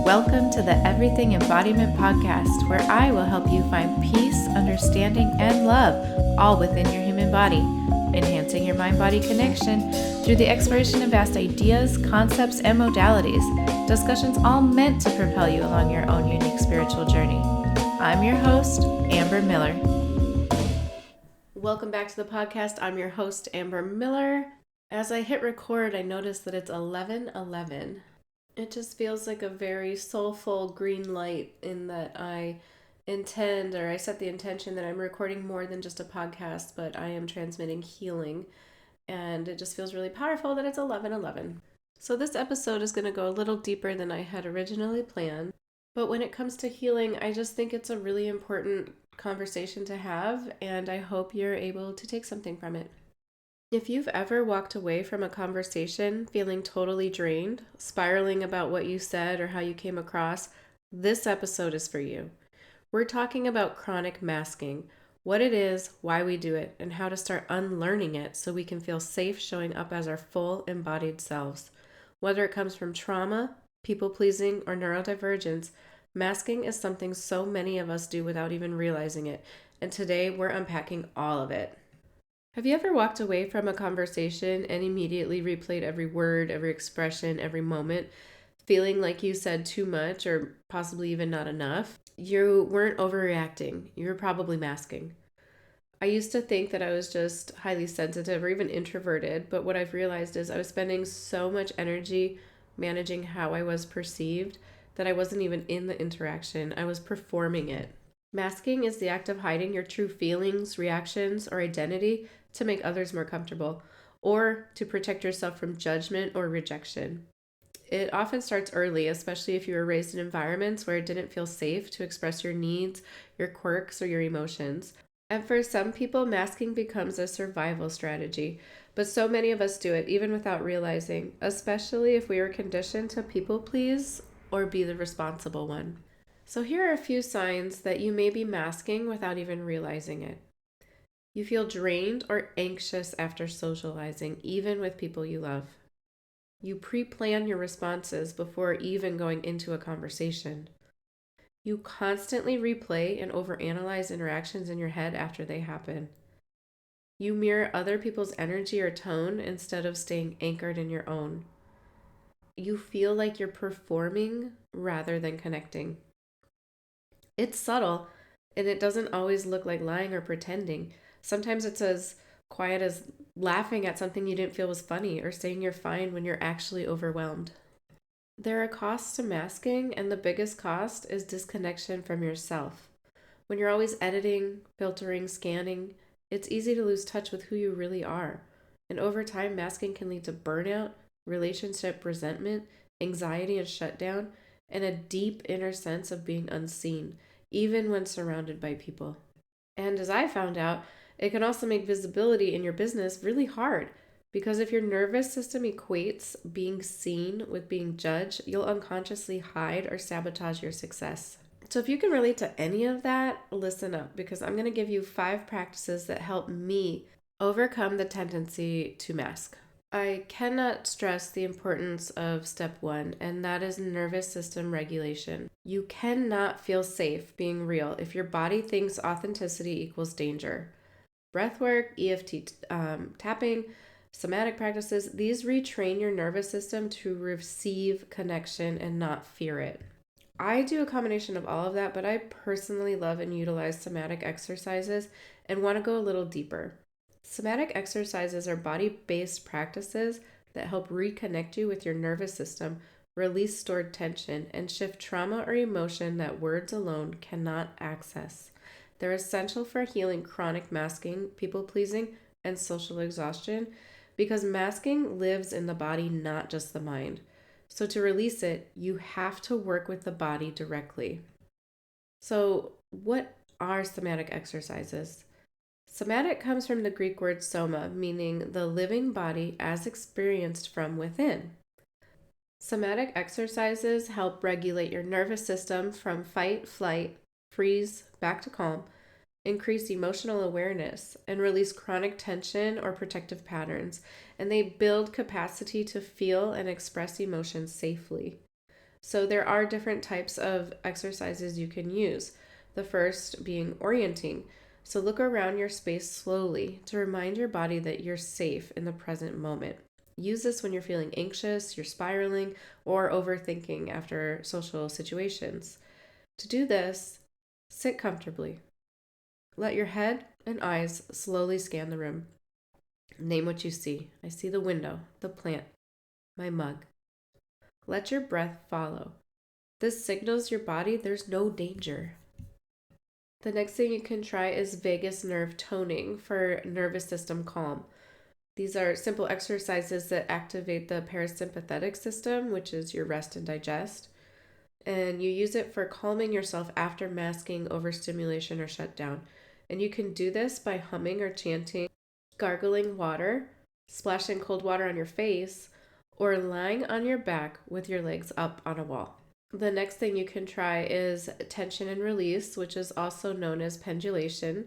Welcome to the Everything Embodiment Podcast, where I will help you find peace, understanding, and love all within your human body, enhancing your mind-body connection through the exploration of vast ideas, concepts, and modalities, discussions all meant to propel you along your own unique spiritual journey. I'm your host, Amber Miller. Welcome back to the podcast. I'm your host, Amber Miller. As I hit record, I noticed that it's 11:11. It just feels like a very soulful green light in that I set the intention that I'm recording more than just a podcast, but I am transmitting healing. And it just feels really powerful that it's 11:11. So this episode is going to go a little deeper than I had originally planned. But when it comes to healing, I just think it's a really important conversation to have, and I hope you're able to take something from it. If you've ever walked away from a conversation feeling totally drained, spiraling about what you said or how you came across, this episode is for you. We're talking about chronic masking, what it is, why we do it, and how to start unlearning it so we can feel safe showing up as our full embodied selves. Whether it comes from trauma, people-pleasing, or neurodivergence, masking is something so many of us do without even realizing it, and today we're unpacking all of it. Have you ever walked away from a conversation and immediately replayed every word, every expression, every moment, feeling like you said too much or possibly even not enough? You weren't overreacting. You were probably masking. I used to think that I was just highly sensitive or even introverted, but what I've realized is I was spending so much energy managing how I was perceived that I wasn't even in the interaction. I was performing it. Masking is the act of hiding your true feelings, reactions, or identity to make others more comfortable, or to protect yourself from judgment or rejection. It often starts early, especially if you were raised in environments where it didn't feel safe to express your needs, your quirks, or your emotions. And for some people, masking becomes a survival strategy, but so many of us do it even without realizing, especially if we were conditioned to people please or be the responsible one. So here are a few signs that you may be masking without even realizing it. You feel drained or anxious after socializing, even with people you love. You pre-plan your responses before even going into a conversation. You constantly replay and overanalyze interactions in your head after they happen. You mirror other people's energy or tone instead of staying anchored in your own. You feel like you're performing rather than connecting. It's subtle, and it doesn't always look like lying or pretending. Sometimes it's as quiet as laughing at something you didn't feel was funny or saying you're fine when you're actually overwhelmed. There are costs to masking, and the biggest cost is disconnection from yourself. When you're always editing, filtering, scanning, it's easy to lose touch with who you really are. And over time, masking can lead to burnout, relationship resentment, anxiety and shutdown, and a deep inner sense of being unseen, even when surrounded by people. And as I found out, it can also make visibility in your business really hard, because if your nervous system equates being seen with being judged, you'll unconsciously hide or sabotage your success. So if you can relate to any of that, listen up, because I'm going to give you 5 practices that help me overcome the tendency to mask. I cannot stress the importance of step 1, and that is nervous system regulation. You cannot feel safe being real if your body thinks authenticity equals danger. Breathwork, EFT tapping, somatic practices, these retrain your nervous system to receive connection and not fear it. I do a combination of all of that, but I personally love and utilize somatic exercises and want to go a little deeper. Somatic exercises are body-based practices that help reconnect you with your nervous system, release stored tension, and shift trauma or emotion that words alone cannot access. They're essential for healing chronic masking, people-pleasing, and social exhaustion because masking lives in the body, not just the mind. So to release it, you have to work with the body directly. So what are somatic exercises? Somatic comes from the Greek word soma, meaning the living body as experienced from within. Somatic exercises help regulate your nervous system from fight, flight, freeze, back to calm, increase emotional awareness, and release chronic tension or protective patterns. And they build capacity to feel and express emotions safely. So there are different types of exercises you can use. The first being orienting. So look around your space slowly to remind your body that you're safe in the present moment. Use this when you're feeling anxious, you're spiraling, or overthinking after social situations. To do this, sit comfortably. Let your head and eyes slowly scan the room. Name what you see. I see the window, the plant, my mug. Let your breath follow. This signals your body there's no danger. The next thing you can try is vagus nerve toning for nervous system calm. These are simple exercises that activate the parasympathetic system, which is your rest and digest. And you use it for calming yourself after masking, overstimulation, or shutdown. And you can do this by humming or chanting, gargling water, splashing cold water on your face, or lying on your back with your legs up on a wall. The next thing you can try is tension and release, which is also known as pendulation.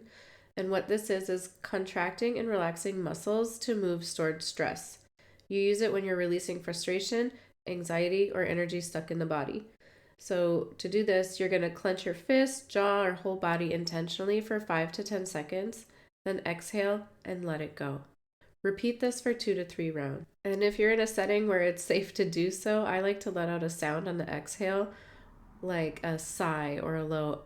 And what this is contracting and relaxing muscles to move stored stress. You use it when you're releasing frustration, anxiety, or energy stuck in the body. So to do this, you're going to clench your fist, jaw, or whole body intentionally for 5 to 10 seconds, then exhale and let it go. Repeat this for 2 to 3 rounds. And if you're in a setting where it's safe to do so, I like to let out a sound on the exhale, like a sigh or a low.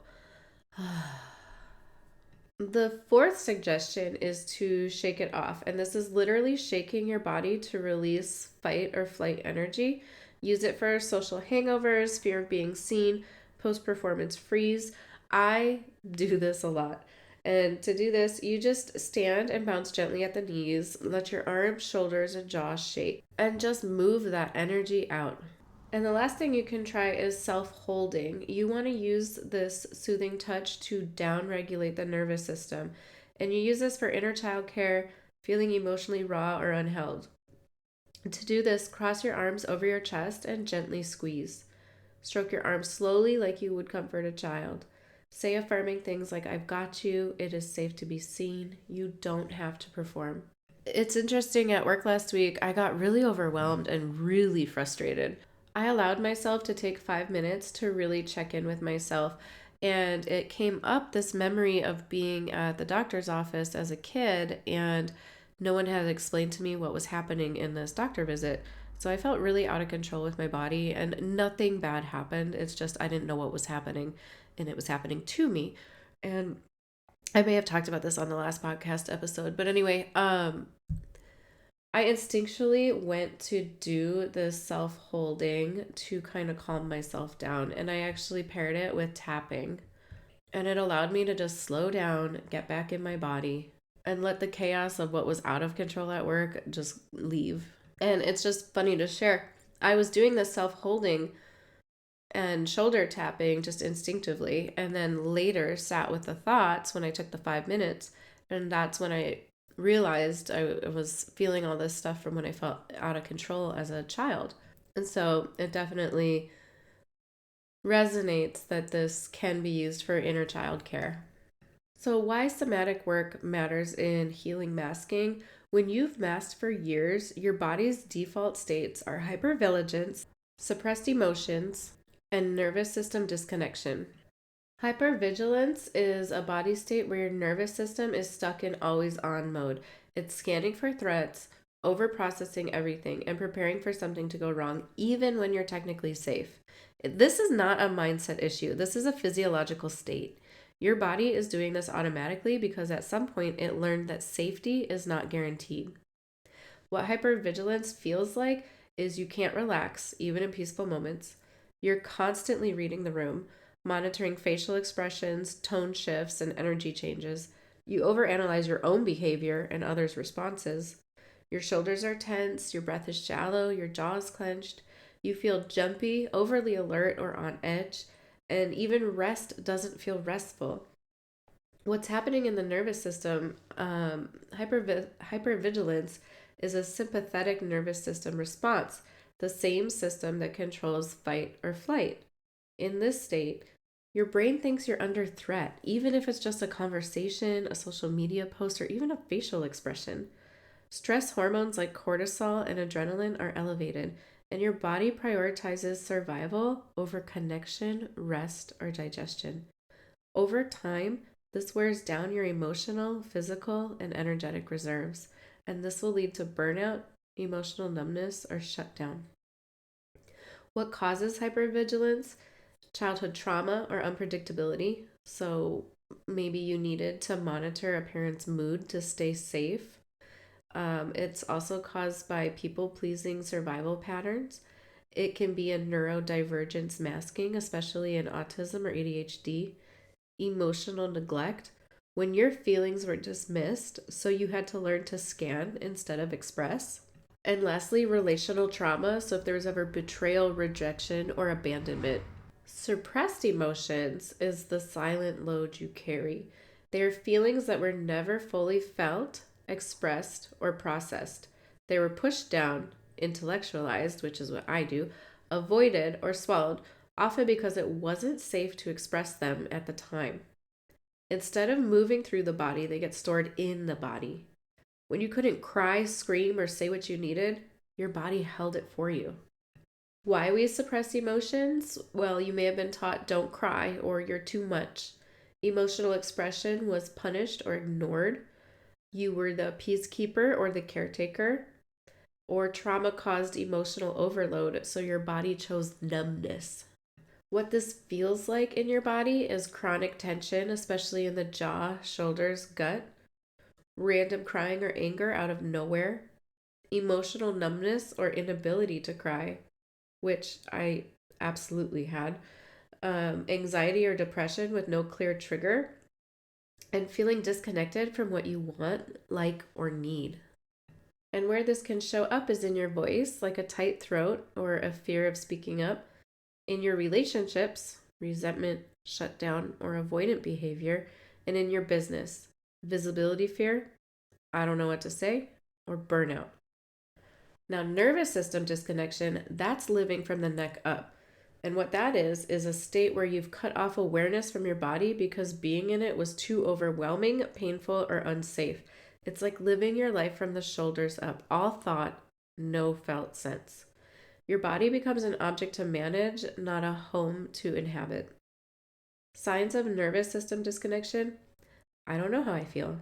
The fourth suggestion is to shake it off. And this is literally shaking your body to release fight or flight energy. Use it for social hangovers, fear of being seen, post-performance freeze. I do this a lot. And to do this, you just stand and bounce gently at the knees, let your arms, shoulders, and jaw shake, and just move that energy out. And the last thing you can try is self-holding. You want to use this soothing touch to down-regulate the nervous system. And you use this for inner child care, feeling emotionally raw or unheld. To do this, cross your arms over your chest and gently squeeze. Stroke your arms slowly like you would comfort a child. Say affirming things like, I've got you, it is safe to be seen, you don't have to perform. It's interesting, at work last week, I got really overwhelmed and really frustrated. I allowed myself to take 5 minutes to really check in with myself. And it came up, this memory of being at the doctor's office as a kid, and no one had explained to me what was happening in this doctor visit. So I felt really out of control with my body, and nothing bad happened. It's just I didn't know what was happening, and it was happening to me. And I may have talked about this on the last podcast episode, but anyway, I instinctually went to do this self-holding to kind of calm myself down, and I actually paired it with tapping. And it allowed me to just slow down, get back in my body, and let the chaos of what was out of control at work just leave. And it's just funny to share. I was doing this self-holding and shoulder tapping just instinctively, and then later sat with the thoughts when I took the 5 minutes, and that's when I realized I was feeling all this stuff from when I felt out of control as a child. And so it definitely resonates that this can be used for inner child care. So why somatic work matters in healing masking: when you've masked for years, your body's default states are hypervigilance, suppressed emotions, and nervous system disconnection. Hypervigilance is a body state where your nervous system is stuck in always on mode. It's scanning for threats, overprocessing everything, and preparing for something to go wrong, even when you're technically safe. This is not a mindset issue. This is a physiological state. Your body is doing this automatically because at some point it learned that safety is not guaranteed. What hypervigilance feels like is you can't relax, even in peaceful moments. You're constantly reading the room, monitoring facial expressions, tone shifts, and energy changes. You overanalyze your own behavior and others' responses. Your shoulders are tense, your breath is shallow, your jaw is clenched. You feel jumpy, overly alert, or on edge, and even rest doesn't feel restful. What's happening in the nervous system, hypervigilance, is a sympathetic nervous system response, the same system that controls fight or flight. In this state, your brain thinks you're under threat, even if it's just a conversation, a social media post, or even a facial expression. Stress hormones like cortisol and adrenaline are elevated, and your body prioritizes survival over connection, rest, or digestion. Over time, this wears down your emotional, physical, and energetic reserves, and this will lead to burnout, emotional numbness, or shutdown. What causes hypervigilance? Childhood trauma or unpredictability. So maybe you needed to monitor a parent's mood to stay safe. It's also caused by people pleasing survival patterns. It can be a neurodivergence masking, especially in autism or ADHD. Emotional neglect, when your feelings were dismissed, so you had to learn to scan instead of express. And lastly, relational trauma. So if there was ever betrayal, rejection, or abandonment. Suppressed emotions is the silent load you carry. They are feelings that were never fully felt, expressed, or processed. They were pushed down, intellectualized, which is what I do, avoided, or swallowed, often because it wasn't safe to express them at the time. Instead of moving through the body, they get stored in the body. When you couldn't cry, scream, or say what you needed, your body held it for you. Why we suppress emotions? Well, you may have been taught don't cry or you're too much. Emotional expression was punished or ignored. You were the peacekeeper or the caretaker. Or trauma caused emotional overload, so your body chose numbness. What this feels like in your body is chronic tension, especially in the jaw, shoulders, gut, random crying or anger out of nowhere, emotional numbness or inability to cry, which I absolutely had, anxiety or depression with no clear trigger, and feeling disconnected from what you want, like, or need. And where this can show up is in your voice, like a tight throat or a fear of speaking up, in your relationships, resentment, shutdown, or avoidant behavior, and in your business, visibility fear, I don't know what to say, or burnout. Now, nervous system disconnection, that's living from the neck up. And what that is a state where you've cut off awareness from your body because being in it was too overwhelming, painful, or unsafe. It's like living your life from the shoulders up, all thought, no felt sense. Your body becomes an object to manage, not a home to inhabit. Signs of nervous system disconnection: I don't know how I feel.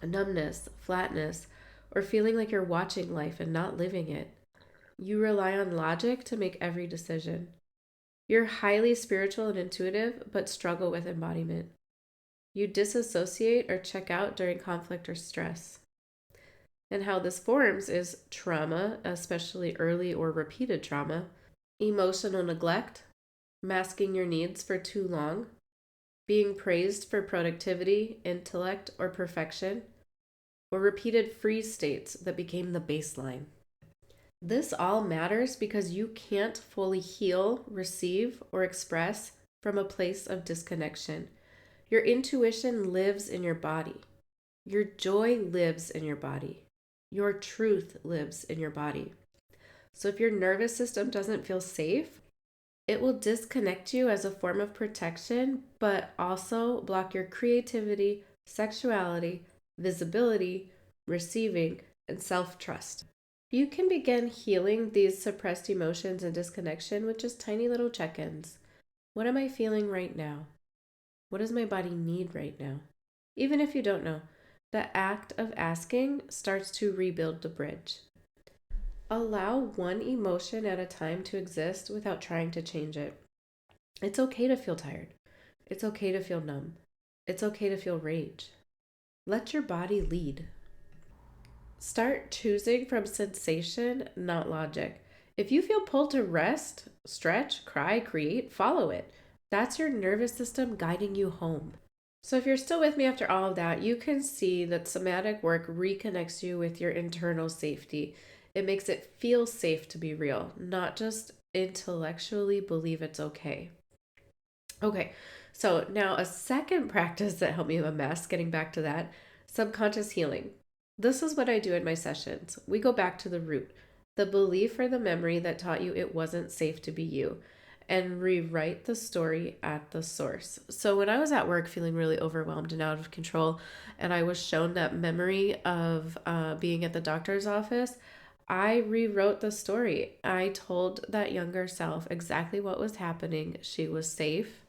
Numbness, flatness, or feeling like you're watching life and not living it. You rely on logic to make every decision. You're highly spiritual and intuitive, but struggle with embodiment. You disassociate or check out during conflict or stress. And how this forms is trauma, especially early or repeated trauma, emotional neglect, masking your needs for too long, being praised for productivity, intellect, or perfection, or repeated freeze states that became the baseline. This all matters because you can't fully heal, receive, or express from a place of disconnection. Your intuition lives in your body. Your joy lives in your body. Your truth lives in your body. So if your nervous system doesn't feel safe, it will disconnect you as a form of protection, but also block your creativity, sexuality, visibility, receiving, and self-trust. You can begin healing these suppressed emotions and disconnection with just tiny little check-ins. What am I feeling right now? What does my body need right now? Even if you don't know, the act of asking starts to rebuild the bridge. Allow one emotion at a time to exist without trying to change it. It's okay to feel tired. It's okay to feel numb. It's okay to feel rage. Let your body lead. Start choosing from sensation, not logic. If you feel pulled to rest, stretch, cry, create, follow it. That's your nervous system guiding you home. So if you're still with me after all of that, you can see that somatic work reconnects you with your internal safety. It makes it feel safe to be real, not just intellectually believe it's okay. Okay, so now a second practice that helped me with a mess, getting back to that, subconscious healing. This is what I do in my sessions. We go back to the root, the belief or the memory that taught you it wasn't safe to be you, and rewrite the story at the source. So when I was at work feeling really overwhelmed and out of control, and I was shown that memory of being at the doctor's office, I rewrote the story. I told that younger self exactly what was happening. She was safe,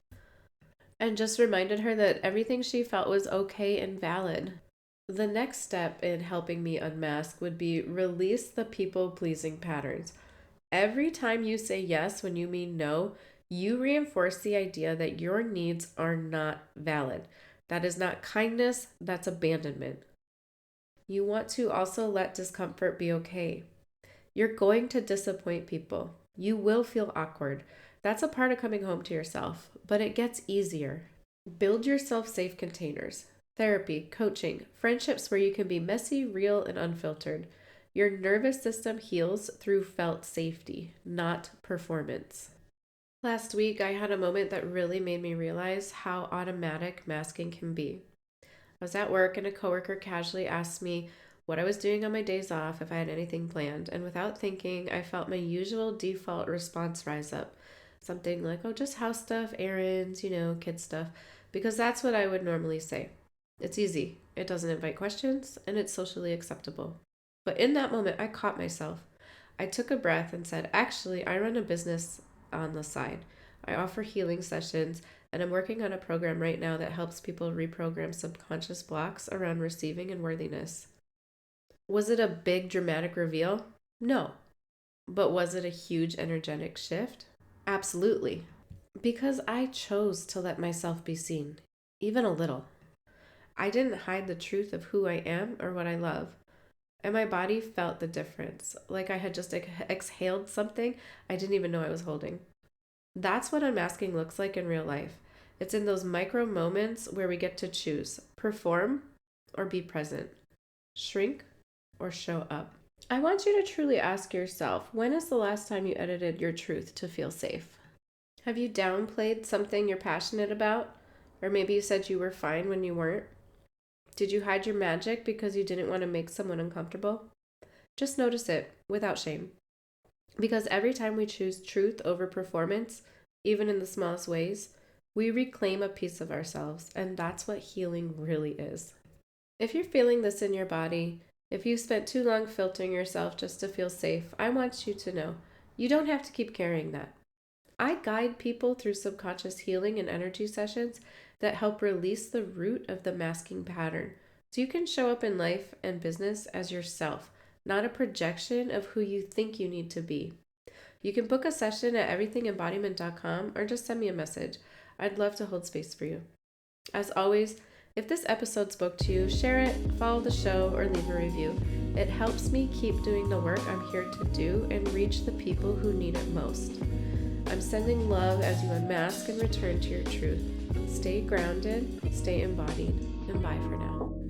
and just reminded her that everything she felt was okay and valid. The next step in helping me unmask would be release the people pleasing patterns. Every time you say yes when you mean no, you reinforce the idea that your needs are not valid. That is not kindness, that's abandonment. You want to also let discomfort be okay. You're going to disappoint people. You will feel awkward. That's a part of coming home to yourself, but it gets easier. Build yourself safe containers. Therapy, coaching, friendships where you can be messy, real, and unfiltered. Your nervous system heals through felt safety, not performance. Last week, I had a moment that really made me realize how automatic masking can be. I was at work and a coworker casually asked me what I was doing on my days off, if I had anything planned, and without thinking, I felt my usual default response rise up. Something like, oh, just house stuff, errands, kid stuff, because that's what I would normally say. It's easy, it doesn't invite questions, and it's socially acceptable. But in that moment, I caught myself. I took a breath and said, actually, I run a business on the side. I offer healing sessions, and I'm working on a program right now that helps people reprogram subconscious blocks around receiving and worthiness. Was it a big dramatic reveal? No. But was it a huge energetic shift? Absolutely. Because I chose to let myself be seen, even a little. I didn't hide the truth of who I am or what I love. And my body felt the difference, like I had just exhaled something I didn't even know I was holding. That's what unmasking looks like in real life. It's in those micro moments where we get to choose perform or be present, shrink or show up. I want you to truly ask yourself, when is the last time you edited your truth to feel safe? Have you downplayed something you're passionate about? Or maybe you said you were fine when you weren't? Did you hide your magic because you didn't want to make someone uncomfortable? Just notice it without shame. Because every time we choose truth over performance, even in the smallest ways, we reclaim a piece of ourselves, and that's what healing really is. If you're feeling this in your body, if you spent too long filtering yourself just to feel safe, I want you to know you don't have to keep carrying that. I guide people through subconscious healing and energy sessions that help release the root of the masking pattern so you can show up in life and business as yourself, not a projection of who you think you need to be. You can book a session at everythingembodiment.com or just send me a message. I'd love to hold space for you. As always, if this episode spoke to you, share it, follow the show, or leave a review. It helps me keep doing the work I'm here to do and reach the people who need it most. I'm sending love as you unmask and return to your truth. Stay grounded, stay embodied, and bye for now.